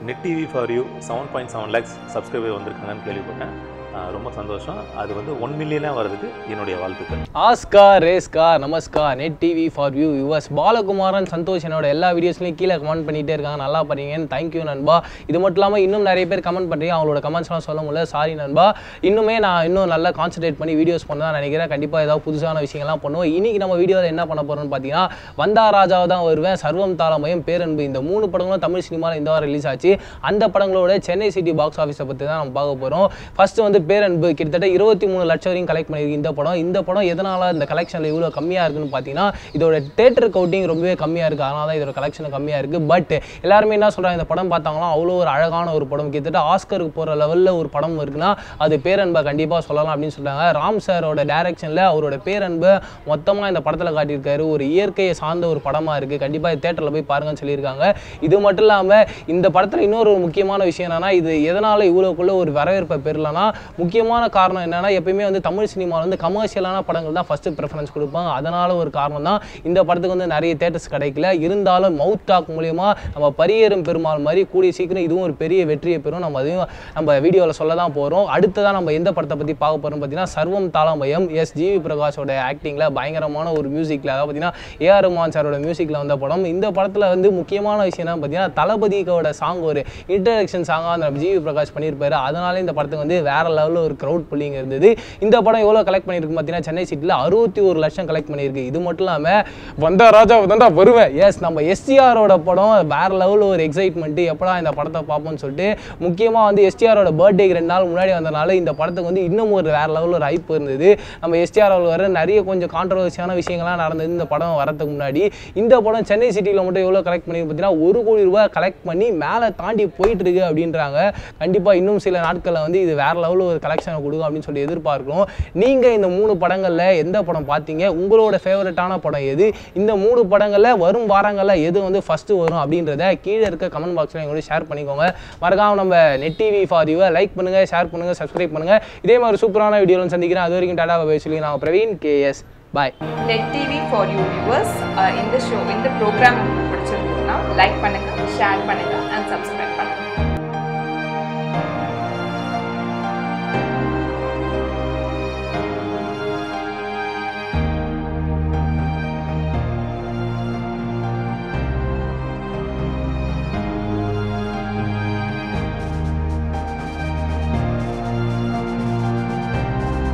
Net TV for you 7.7 lakhs subscriber வந்திருக்காங்கன்னு கேள்விப்பட்டேன். ரொம்ப சந்தோஷம். அது வந்து 1 மில்லியனாக வரதுக்கு என்னுடைய வாழ்த்துக்கள். ஆஸ்கார் ரேஸ்கார் நமஸ்கார் net TV for you yours Balakumaran Santhosh என்னோட எல்லா வீடியோஸ்லையும் கீழே கமெண்ட் பண்ணிகிட்டே இருக்காங்க. நல்லா பண்ணுறீங்கன்னு தேங்க்யூ நண்பா. இது மட்டும் இல்லாமல் இன்னும் நிறைய பேர் கமெண்ட் பண்ணுறீங்க. அவங்களோட கமெண்ட்ஸ்லாம் சொல்ல முடியல, சாரி நண்பா. நான் இன்னும் நல்லா கான்சன்ட்ரேட் பண்ணி வீடியோஸ் பண்ண தான் நினைக்கிறேன். கண்டிப்பாக ஏதாவது புதுசான விஷயங்கள்லாம் பண்ணுவோம். இன்றைக்கி நம்ம வீடியோவில் என்ன பண்ண போகிறோம்னு பார்த்தீங்கன்னா வந்தா ராஜாவை தான் வருவேன், சர்வம் தாளமயம், பேரன்பு, இந்த 3 படங்களும் தமிழ் சினிமாவில் இந்த வாரம் ரிலீஸ் ஆச்சு. அந்த படங்களோட சென்னை சிட்டி பாக்ஸ் ஆஃபீஸை பற்றி தான் நம்ம பார்க்க போகிறோம். ஃபஸ்ட்டு வந்து பேரன்பு கிட்டத்தட்ட 23 லட்சம் வரைக்கும் கலெக்ட் பண்ணியிருக்கு இந்த படம் எதனால் இந்த கலெக்ஷனில் இவ்வளோ கம்மியாக இருக்குன்னு பார்த்தீங்கன்னா இதோட தேட்டர் கவுண்டிங் ரொம்பவே கம்மியாக இருக்குது. அதனால தான் இதோட கலெக்ஷன் கம்மியாக இருக்குது. பட் எல்லாருமே என்ன சொல்கிறாங்க, இந்த படம் பார்த்தாங்கன்னா அவ்வளோ ஒரு அழகான ஒரு படம், கிட்டத்தட்ட ஆஸ்கருக்கு போகிற லெவலில் ஒரு படம் இருக்குன்னா அது பேரன்பை கண்டிப்பாக சொல்லலாம் அப்படின்னு சொல்கிறாங்க. ராம் சாரோட டைரக்ஷனில் அவரோட பேரன்பை மொத்தமாக இந்த படத்தில் காட்டியிருக்காரு. ஒரு இயற்கையை சார்ந்த ஒரு படமாக இருக்குது. கண்டிப்பாக தேட்டரில் போய் பாருங்கன்னு சொல்லியிருக்காங்க. இது மட்டும் இல்லாமல் இந்த படத்தில் இன்னொரு முக்கியமான விஷயம் என்னென்னா, இது எதனால் இவ்வளோக்குள்ள ஒரு வரவேற்பை பெறலன்னா, முக்கியமான காரணம் என்னன்னா, எப்பயுமே வந்து தமிழ் சினிமாவில் வந்து கமர்ஷியலான படங்கள் தான் ஃபர்ஸ்ட் ப்ரிஃபரன்ஸ் கொடுப்பாங்க. அதனால ஒரு காரணம் தான் இந்த படத்துக்கு வந்து நிறைய தேட்டர்ஸ் கிடைக்கல. இருந்தாலும் மவுத் டாக் மூலியமா நம்ம பரியேறும் பெருமாள் மாதிரி கூடிய சீக்கிரம் இதுவும் ஒரு பெரிய வெற்றியை பெறும். நம்ம வீடியோவில் சொல்ல தான் போகிறோம். அடுத்ததான் நம்ம எந்த படத்தை பற்றி பார்க்க போகிறோம் பார்த்தீங்கன்னா சர்வம் தாளமயம். ஜிவி பிரகாஷோட ஆக்டிங்கில் பயங்கரமான ஒரு மியூசிக்கில், அதாவது பார்த்தீங்கன்னா ஏஆர் ரஹ்மான் சாரோட மியூசிக்கில் வந்த படம். இந்த படத்தில் வந்து முக்கியமான விஷயம் என்ன பார்த்தீங்கன்னா தளபதியோட சாங், ஒரு இன்ட்ரடக்ஷன் சாங்காக அந்த ஜிவி பிரகாஷ் பண்ணியிருப்பாரு. அதனால இந்த படத்துக்கு வந்து வேற லெவலில் ஒரு க்ரௌட் புல்லிங் இருந்தது. இந்த படம் எவ்வளோ கலெக்ட் பண்ணியிருக்கு பார்த்தீங்கன்னா சென்னை சிட்டியில் 61 லட்சம் கலெக்ட் பண்ணியிருக்கு. இது மட்டும் இல்லாமல் வந்தா ராஜா தான்டா வருவேன், நம்ம எஸ்டிஆரோட படம் வேற லெவலில் ஒரு எக்ஸைட்மெண்ட், எப்படா இந்த படத்தை பார்ப்போம்னு சொல்லிட்டு. முக்கியமாக வந்து எஸ்டிஆரோட பர்த்டேக்கு 2 நாள் முன்னாடி வந்தனால இந்த படத்துக்கு வந்து இன்னும் ஒரு வேற லெவலில் ஒரு ஹைப் இருந்தது. நம்ம எஸ்டிஆர் வர நிறைய கொஞ்சம் கான்ட்ரவர்சியான விஷயங்கள்லாம் நடந்தது இந்த படம் வரதுக்கு முன்னாடி. இந்த படம் சென்னை சிட்டியில் மட்டும் எவ்வளோ கலெக்ட் பண்ணி பார்த்தீங்கன்னா 1 கோடி ரூபாய் கலெக்ட் பண்ணி மேலே தாண்டி போயிட்டு இருக்கு அப்படின்றாங்க. கண்டிப்பாக இன்னும் சில நாட்களில் வந்து இது வேற லெவலில் ஒரு கலெக்ஷனை கொடுக்கும் அப்படின்னு சொல்லி எதிர்பார்க்கிறோம். நீங்கள் இந்த 3 படங்களில் எந்த படம் பார்த்தீங்க, உங்களோட ஃபேவரட்டான படம் எது, இந்த 3 படங்களில் வரும் வாரங்களில் எது வந்து ஃபஸ்ட்டு வரும் அப்படின்றத கீழே இருக்க கமெண்ட் பாக்ஸில் எங்களோட ஷேர் பண்ணிக்கோங்க. மறக்காம நம்ம நெட் டிவி ஃபார் யூவை லைக் பண்ணுங்கள், ஷேர் பண்ணுங்கள், சப்ஸ்கிரைப் பண்ணுங்கள். இதே மாதிரி சூப்பரான வீடியோவில் சந்திக்கிறேன். அது வரைக்கும் டாடா பை சொல்லி நான் Praveen KS bye. Net TV for you viewers, இந்த ப்ரோக்ராம் பிடிச்சிருந்ததுன்னா லைக் பண்ணுங்கள், ஷேர் பண்ணுங்கள் அண்ட் சப்ஸ்கிரைப் பண்ணுங்கள்.